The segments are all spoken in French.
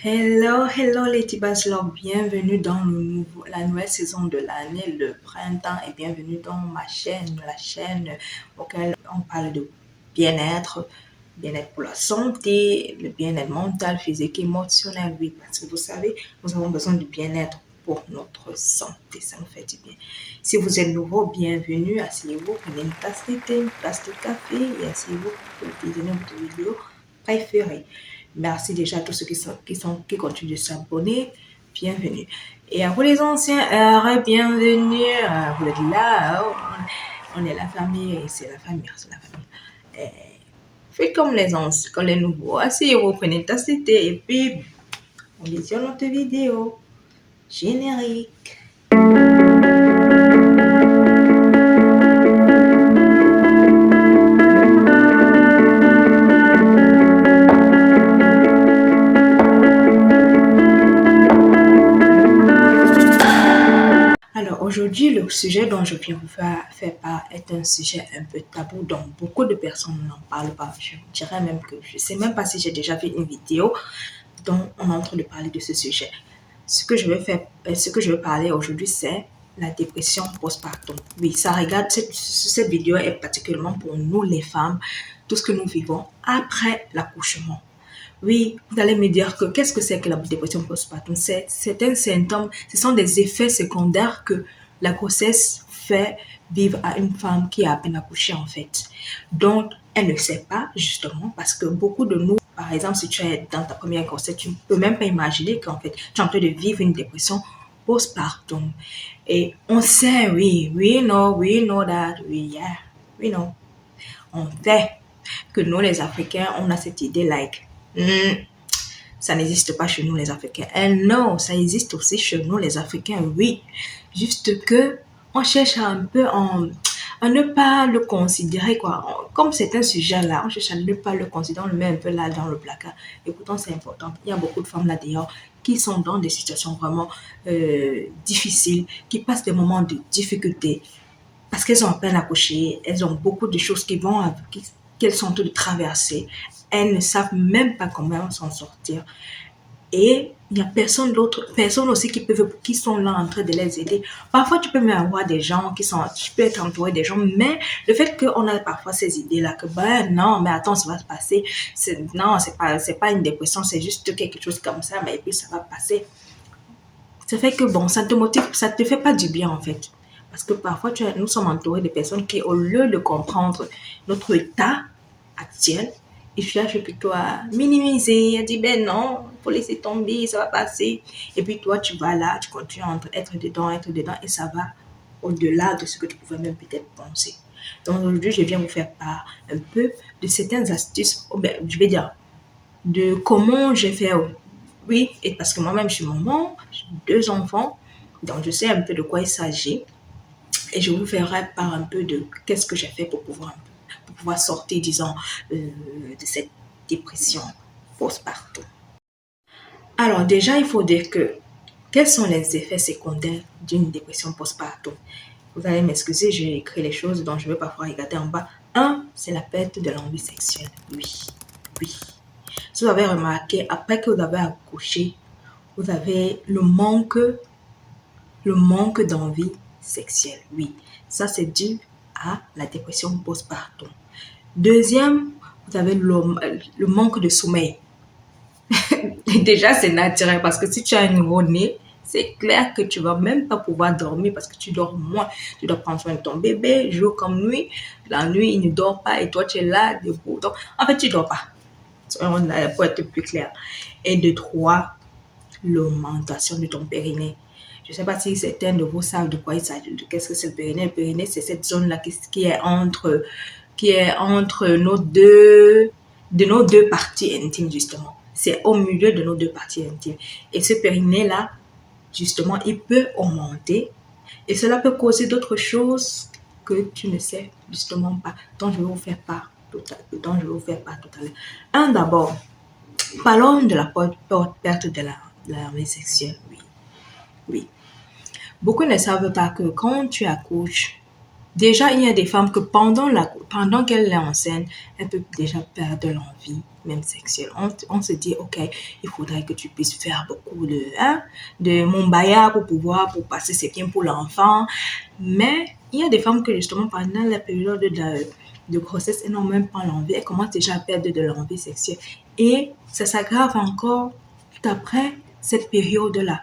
Hello, hello les Tibaslo, bienvenue dans la nouvelle saison de l'année, le printemps, et bienvenue dans ma chaîne, la chaîne auquel on parle de bien-être, bien-être pour la santé, le bien-être mental, physique, émotionnel, oui, parce que vous savez, nous avons besoin de bien-être pour notre santé, ça nous fait du bien. Si vous êtes nouveau, bienvenue, asseyez-vous, prenez une tasse de thé, une tasse de café et asseyez-vous pour visionner votre vidéo préférée. Merci déjà à tous ceux qui continuent de s'abonner. Bienvenue. Et à vous les anciens, bienvenue. Vous êtes là. On est la famille. C'est la famille. C'est la famille. Faites comme les anciens, comme les nouveaux. Asseyez-vous, prenez une tasse de thé et puis on visionne notre vidéo. Générique. Alors aujourd'hui, le sujet dont je viens vous faire part est un sujet un peu tabou dont beaucoup de personnes n'en parlent pas. Je dirais même que je ne sais même pas si j'ai déjà vu une vidéo dont on est en train de parler de ce sujet. Ce que je veux parler aujourd'hui, c'est la dépression postpartum. Oui, ça regarde, cette vidéo est particulièrement pour nous les femmes, tout ce que nous vivons après l'accouchement. Oui, vous allez me dire que qu'est-ce que c'est que la dépression postpartum? C'est un symptôme, ce sont des effets secondaires que la grossesse fait vivre à une femme qui a à peine accouché en fait. Donc, elle ne sait pas justement parce que beaucoup de nous, par exemple, si tu es dans ta première grossesse, tu ne peux même pas imaginer qu'en fait, tu es en train de vivre une dépression postpartum. Et on sait, oui, we know that, we know. On sait que nous les Africains, on a cette idée like, ça n'existe pas chez nous les Africains. Non, ça existe aussi chez nous les Africains, oui. Juste que on cherche à ne pas le considérer, quoi. Comme c'est un sujet là, on cherche à ne pas le considérer, on le met un peu là dans le placard. Et pourtant, c'est important. Il y a beaucoup de femmes là d'ailleurs qui sont dans des situations vraiment difficiles, qui passent des moments de difficulté parce qu'elles ont à peine accouché, elles ont beaucoup de choses qu'elles sont en train de traverser. Elles ne savent même pas comment s'en sortir. Et il n'y a personne aussi qui sont là en train de les aider. Parfois, tu peux même avoir des gens tu peux être entouré des gens, mais le fait qu'on a parfois ces idées-là que, non, mais attends, ça va se passer. Non, c'est pas une dépression, c'est juste quelque chose comme ça, mais et puis ça va passer. Ça fait que bon, ça te motive, ça te fait pas du bien en fait. Parce que parfois, nous sommes entourés de personnes qui, au lieu de comprendre notre état actuel, ils cherchent plutôt à minimiser, à dire, ben non, il faut laisser tomber, ça va passer. Et puis toi, tu vas là, tu continues à être dedans, et ça va au-delà de ce que tu pouvais même peut-être penser. Donc aujourd'hui, je viens vous faire part un peu de certaines astuces, je vais dire, de comment j'ai fait. Oui, et parce que moi-même, je suis maman, j'ai 2 enfants, donc je sais un peu de quoi il s'agit. Et je vous ferai part un peu de qu'est-ce que j'ai fait pour pouvoir sortir, disons, de cette dépression postpartum. Alors déjà, il faut dire que quels sont les effets secondaires d'une dépression postpartum? Vous allez m'excuser, j'ai écrit les choses dont je vais parfois regarder en bas. Un, c'est la perte de l'envie sexuelle. Oui, oui. Si vous avez remarqué, après que vous avez accouché, vous avez le manque d'envie sexuelle. Oui, ça c'est dû à la dépression postpartum. Deuxième, vous avez le manque de sommeil. Déjà, c'est naturel parce que si tu as un nouveau-né, c'est clair que tu vas même pas pouvoir dormir parce que tu dors moins. Tu dois prendre soin de ton bébé, jour comme nuit. La nuit, il ne dort pas et toi, tu es là, debout. Donc, en fait, tu dors pas. Pour être plus clair. Et de trois, l'augmentation de ton périnée. Je ne sais pas si certains de vous savent de quoi il s'agit. Qu'est-ce que c'est le périnée? Le périnée, c'est cette zone-là qui est entre nos deux parties intimes, justement. C'est au milieu de nos deux parties intimes. Et ce périnée-là, justement, il peut augmenter. Et cela peut causer d'autres choses que tu ne sais justement pas, dont je vais vous faire part tout à l'heure. Un d'abord, parlons de la perte de la vie sexuelle. Oui, oui. Beaucoup ne savent pas que quand tu accouches, Déjà, il y a des femmes que pendant qu'elles est enceinte, elles peuvent déjà perdre l'envie, même sexuelle. On se dit, OK, il faudrait que tu puisses faire beaucoup de mombaya pour passer, c'est bien pour l'enfant. Mais il y a des femmes que justement, pendant la période de grossesse, elles n'ont même pas l'envie. Elles commencent déjà à perdre de l'envie sexuelle. Et ça s'aggrave encore tout après cette période-là.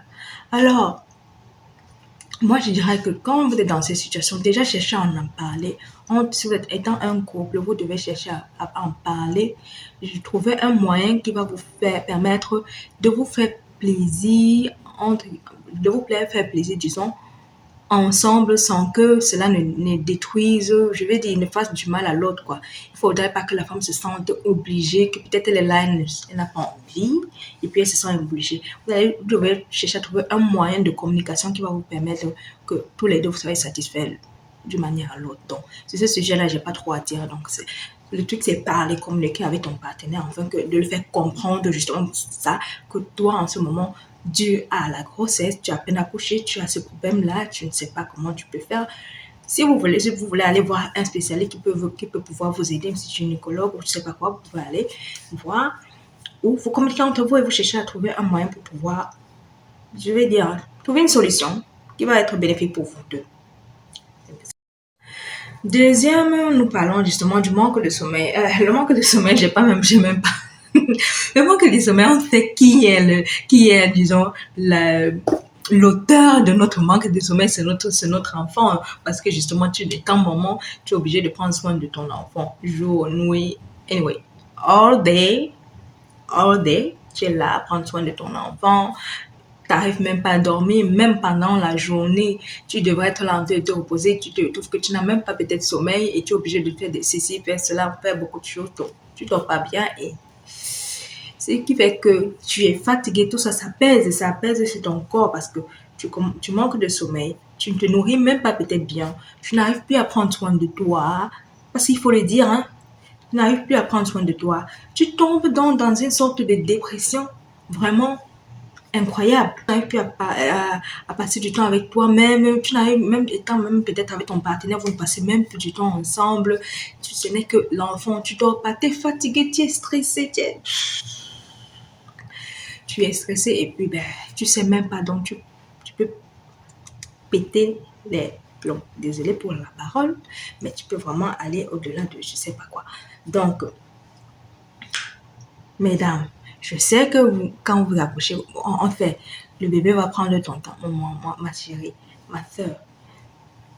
Alors, moi, je dirais que quand vous êtes dans ces situations, déjà cherchez à en parler. Si vous êtes étant un couple, vous devez chercher à en parler. Je trouvais un moyen qui va vous permettre de vous faire plaisir, de vous faire plaisir, disons, ensemble sans que cela ne détruise, je vais dire, ne fasse du mal à l'autre, quoi. Il faudrait pas que la femme se sente obligée, que peut-être elle est là, elle n'a pas envie, et puis elle se sent obligée. Vous devez chercher à trouver un moyen de communication qui va vous permettre que tous les deux vous soyez satisfaits d'une manière à l'autre. Donc, sur ce sujet-là, j'ai pas trop à dire. Donc, le truc, c'est parler, communiquer avec ton partenaire, afin que de le faire comprendre justement ça, que toi, en ce moment, dû à la grossesse, tu as à peine accouché, tu as ce problème-là, tu ne sais pas comment tu peux faire. Si vous voulez aller voir un spécialiste qui peut pouvoir vous aider, même si tu es gynécologue ou je ne sais pas quoi, vous pouvez aller voir. Ou vous communiquez entre vous et vous cherchez à trouver un moyen pour pouvoir, je vais dire, trouver une solution qui va être bénéfique pour vous deux. Deuxième, nous parlons justement du manque de sommeil. Le manque de sommeil, j'ai même pas. Le manque de sommeil, on sait qui est, disons, l'auteur de notre manque de sommeil, c'est notre enfant. Parce que justement, de temps moment, tu es obligé de prendre soin de ton enfant. Jour, nuit, anyway, all day, tu es là à prendre soin de ton enfant. T'arrives même pas à dormir, même pendant la journée, tu devrais être là en train de te reposer, tu te trouves que tu n'as même pas peut-être sommeil et tu es obligé de faire des ceci, faire cela, faire beaucoup de choses, donc tu dors pas bien et ce qui fait que tu es fatigué, tout ça, ça pèse sur ton corps parce que tu manques de sommeil, tu ne te nourris même pas peut-être bien, tu n'arrives plus à prendre soin de toi, parce qu'il faut le dire, hein, tu n'arrives plus à prendre soin de toi, tu tombes dans une sorte de dépression, vraiment incroyable. Tu n'arrives plus à passer du temps avec toi-même. Tu n'arrives même étant même peut-être avec ton partenaire, vous ne passez même plus du temps ensemble. Ce n'est que l'enfant, tu dors pas, tu es fatigué, tu es stressé, tu es stressé et puis ben, tu sais même pas, donc tu peux péter les plombs. Désolé pour la parole, mais tu peux vraiment aller au-delà de je sais pas quoi. Donc, mesdames, je sais que quand vous accouchez, en fait, le bébé va prendre ton temps. Moi, ma chérie, ma soeur,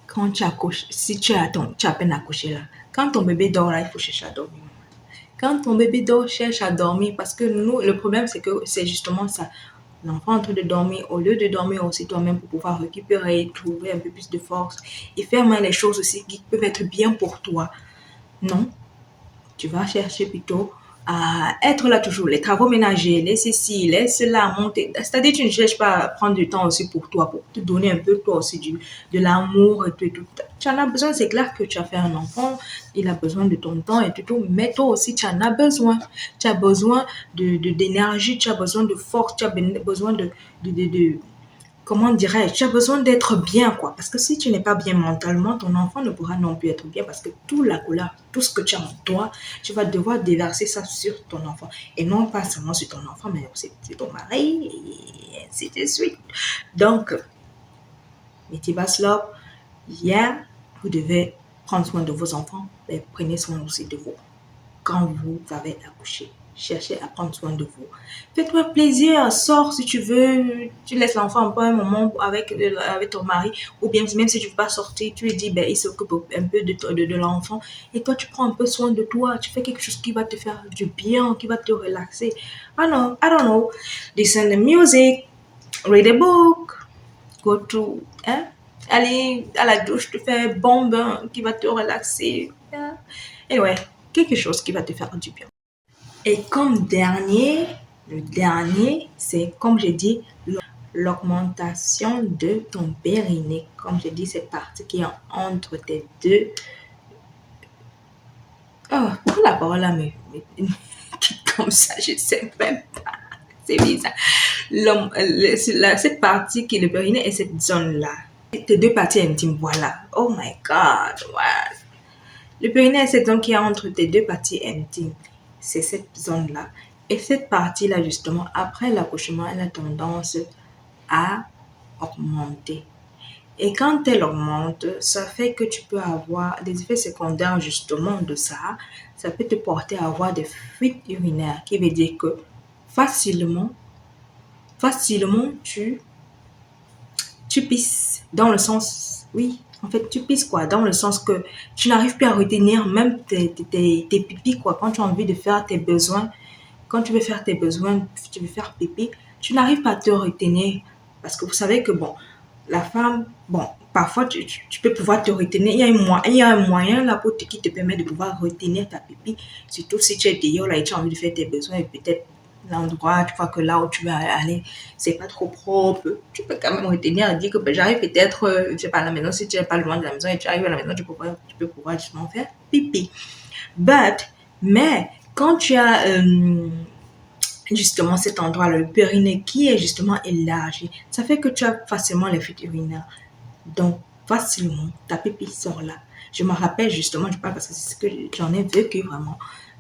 quand tu accouches, si tu as à peine accouché là, quand ton bébé dort là, il faut chercher à dormir. Quand ton bébé dort, cherche à dormir parce que nous, le problème, c'est que c'est justement ça. L'enfant en train de dormir, au lieu de dormir aussi toi-même pour pouvoir récupérer, trouver un peu plus de force et faire mal les choses aussi qui peuvent être bien pour toi. Non, tu vas chercher plutôt à être là toujours, les travaux ménagers, les ceci, les cela, monter. C'est-à-dire, tu ne cherches pas à prendre du temps aussi pour toi, pour te donner un peu toi aussi de l'amour et tout. Tu en as besoin, c'est clair que tu as fait un enfant, il a besoin de ton temps et tout, mais toi aussi, tu en as besoin. Tu as besoin d'énergie, tu as besoin de force, tu as besoin de comment dirais-je, tu as besoin d'être bien, quoi. Parce que si tu n'es pas bien mentalement, ton enfant ne pourra non plus être bien parce que toute la couleur, tout ce que tu as en toi, tu vas devoir déverser ça sur ton enfant. Et non pas seulement sur ton enfant, mais aussi sur ton mari, et ainsi de suite. Donc, Mitiba hier, vous devez prendre soin de vos enfants, mais prenez soin aussi de vous. Quand vous avez accouché, cherchez à prendre soin de vous. Fais-toi plaisir, sors si tu veux, tu laisses l'enfant un peu un moment avec ton mari, ou bien même si tu ne veux pas sortir, tu lui dis, ben, il s'occupe un peu de l'enfant, et toi tu prends un peu soin de toi, tu fais quelque chose qui va te faire du bien, qui va te relaxer. I don't know, listen to music, read a book, go to, hein, aller à la douche, te faire un bon bain qui va te relaxer. Et ouais, quelque chose qui va te faire du bien. Et comme le dernier, c'est comme j'ai dit, l'augmentation de ton périnée. Comme j'ai dit, cette partie qui est entre tes deux. Oh, pourquoi la parole là me comme ça, je sais même pas. C'est bizarre. Cette partie qui est le périnée est cette zone-là. tes deux parties intimes, voilà. Oh my God, wow. Le périnée, c'est donc qui est entre tes deux parties intimes. C'est cette zone-là. Et cette partie-là, justement, après l'accouchement, elle a tendance à augmenter. Et quand elle augmente, ça fait que tu peux avoir des effets secondaires justement de ça. Ça peut te porter à avoir des fuites urinaires, qui veut dire que facilement, tu pisses dans le sens, oui, en fait, tu pisses quoi, dans le sens que tu n'arrives plus à retenir même tes pipis quoi, quand tu as envie de faire tes besoins, quand tu veux faire tes besoins, tu veux faire pipi, tu n'arrives pas à te retenir parce que vous savez que bon, la femme, bon, parfois tu peux pouvoir te retenir, il y a un moyen là qui te permet de pouvoir retenir ta pipi, surtout si tu es dehors là et tu as envie de faire tes besoins et peut-être l'endroit, tu vois que là où tu vas aller, c'est pas trop propre, tu peux quand même retenir et dire que ben, j'arrive peut-être, je sais pas, à la maison, si tu n'es pas loin de la maison et tu arrives à la maison, tu peux pouvoir justement faire pipi. Mais quand tu as justement cet endroit-là, le périnée qui est justement élargi, ça fait que tu as facilement les fuites urinaires. Donc, facilement, ta pipi sort là. Je me rappelle justement, je parle parce que c'est ce que j'en ai vécu vraiment.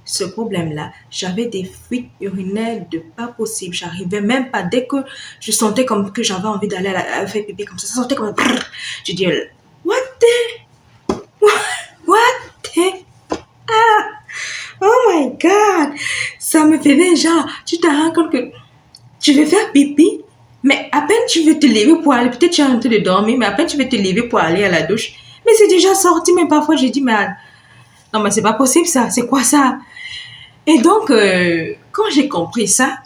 Ce problème-là, j'avais des fuites urinaires de pas possible. J'arrivais même pas, dès que je sentais comme que j'avais envie d'aller faire pipi comme ça sentait comme je dis, what the, what the, oh my god, ça me faisait genre, tu te rends compte que tu veux faire pipi, mais à peine tu veux te lever pour aller, peut-être tu es en train de dormir, mais à peine tu veux te lever pour aller à la douche, mais c'est déjà sorti, mais parfois j'ai dit, mais non, mais c'est pas possible ça, c'est quoi ça? Et donc, quand j'ai compris ça,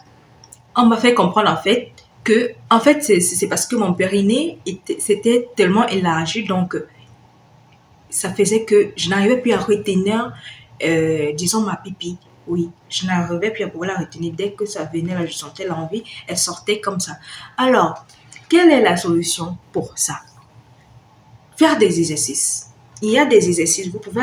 on m'a fait comprendre en fait que, en fait, c'est parce que mon périnée c'était tellement élargi, donc ça faisait que je n'arrivais plus à retenir, disons, ma pipi. Oui, je n'arrivais plus à pouvoir la retenir. Dès que ça venait, là, je sentais l'envie, elle sortait comme ça. Alors, quelle est la solution pour ça? Faire des exercices. Il y a des exercices. Vous pouvez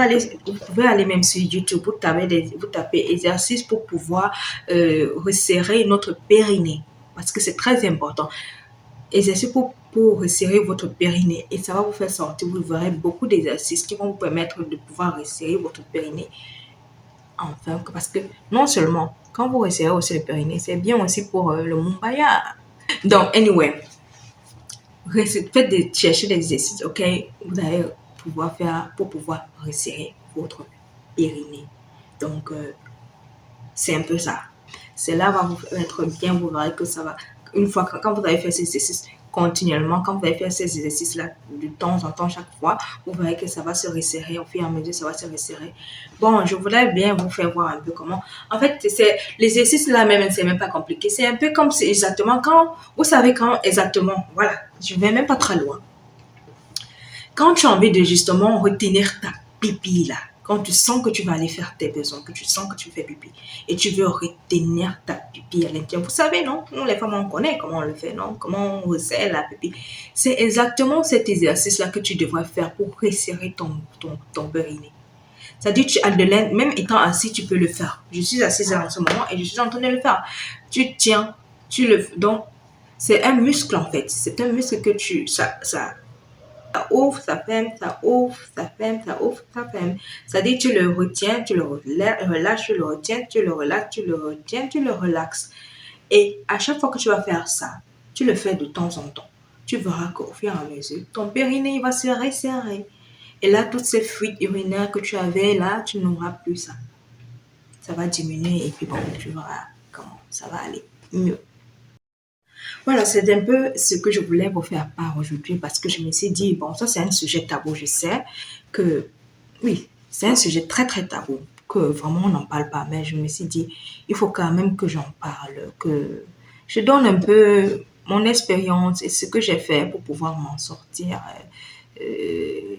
aller même sur YouTube, vous tapez exercices pour pouvoir resserrer notre périnée. Parce que c'est très important. Exercice pour resserrer votre périnée et ça va vous faire sortir, vous verrez beaucoup d'exercices qui vont vous permettre de pouvoir resserrer votre périnée. Enfin, parce que non seulement quand vous resserrez aussi le périnée, c'est bien aussi pour le mumbaya. Donc, anyway, chercher des exercices, ok, vous allez pouvoir faire pour pouvoir resserrer votre périnée. Donc, c'est un peu ça. Cela va vous être bien, vous verrez que ça va. Une fois que quand vous avez fait ces exercices continuellement, quand vous allez faire ces exercices-là de temps en temps, chaque fois, vous verrez que ça va se resserrer au fur et à mesure, ça va se resserrer. Bon, je voudrais bien vous faire voir un peu comment. En fait, l'exercice là même, c'est même pas compliqué. C'est un peu comme c'est exactement quand, vous savez quand exactement, voilà, je vais même pas très loin. Quand tu as envie de justement retenir ta pipi là, quand tu sens que tu vas aller faire tes besoins, que tu sens que tu fais pipi, et tu veux retenir ta pipi à l'intérieur. Vous savez, non? Nous, les femmes, on connaît comment on le fait, non? Comment on resserre la pipi. C'est exactement cet exercice-là que tu devrais faire pour resserrer ton périnée. C'est-à-dire, tu as de l'aide, même étant assis, tu peux le faire. Je suis assise en ce moment et je suis en train de le faire. Tu tiens, donc, c'est un muscle en fait. C'est un muscle que ça ouvre, ça ferme, ça ouvre, ça ferme, ça ouvre, ça ferme. C'est-à-dire, tu le retiens, tu le relâches, tu le retiens, tu le relâches, tu le retiens, tu le relaxes. Et à chaque fois que tu vas faire ça, tu le fais de temps en temps. Tu verras qu'au fur et à mesure, ton périnée va se resserrer. Et là, toutes ces fuites urinaires que tu avais là, tu n'auras plus ça. Ça va diminuer et puis bon, tu verras comment ça va aller mieux. Voilà, c'est un peu ce que je voulais vous faire part aujourd'hui parce que je me suis dit, bon, ça c'est un sujet tabou, je sais que, oui, c'est un sujet très très tabou, que vraiment on n'en parle pas, mais je me suis dit, il faut quand même que j'en parle, que je donne un peu mon expérience et ce que j'ai fait pour pouvoir m'en sortir,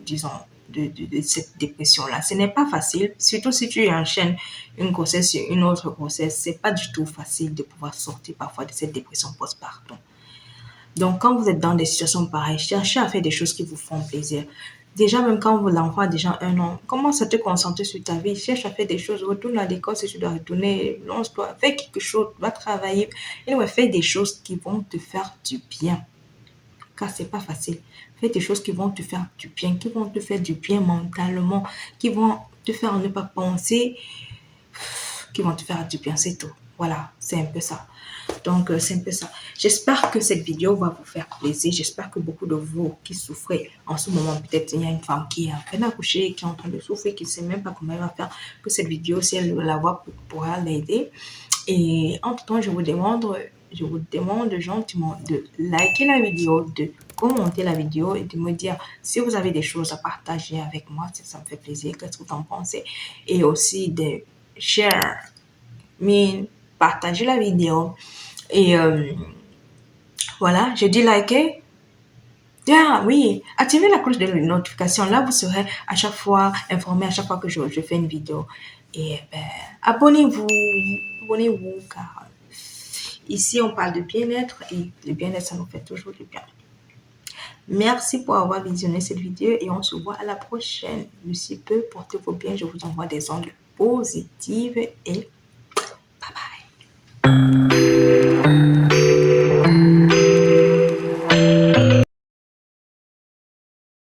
disons, de cette dépression-là. Ce n'est pas facile, surtout si tu enchaînes une grossesse sur une autre grossesse, c'est pas du tout facile de pouvoir sortir parfois de cette dépression postpartum. Donc, quand vous êtes dans des situations pareilles, cherchez à faire des choses qui vous font plaisir. Déjà, même quand l'enfant a déjà 1 an, commence à te concentrer sur ta vie. Cherche à faire des choses. Retourne à l'école si tu dois retourner. Lance-toi. Fais quelque chose. Va travailler. Et ouais, fais des choses qui vont te faire du bien. car c'est pas facile. Fais des choses qui vont te faire du bien, qui vont te faire du bien mentalement, qui vont te faire ne pas penser, qui vont te faire du bien, c'est tout. Voilà, c'est un peu ça. Donc, c'est un peu ça. J'espère que cette vidéo va vous faire plaisir. J'espère que beaucoup de vous qui souffrez en ce moment, peut-être il y a une femme qui est en train d'accoucher, qui est en train de souffrir, qui ne sait même pas comment elle va faire, que cette vidéo, si elle la voit, pourra l'aider. Et entre temps, je vous demande gentiment de liker la vidéo, de commenter la vidéo et de me dire si vous avez des choses à partager avec moi. Ça me fait plaisir. Qu'est-ce que vous en pensez? Et aussi de share, partager la vidéo. Et voilà, je dis liker. Ah oui, activez la cloche de notification. Là, vous serez à chaque fois informé à chaque fois que je fais une vidéo. Et ben, abonnez-vous, oui, abonnez-vous, car ici, on parle de bien-être et le bien-être, ça nous fait toujours du bien. Merci pour avoir visionné cette vidéo et on se voit à la prochaine. D'ici peu, portez-vous bien. Je vous envoie des ondes positives et bye bye.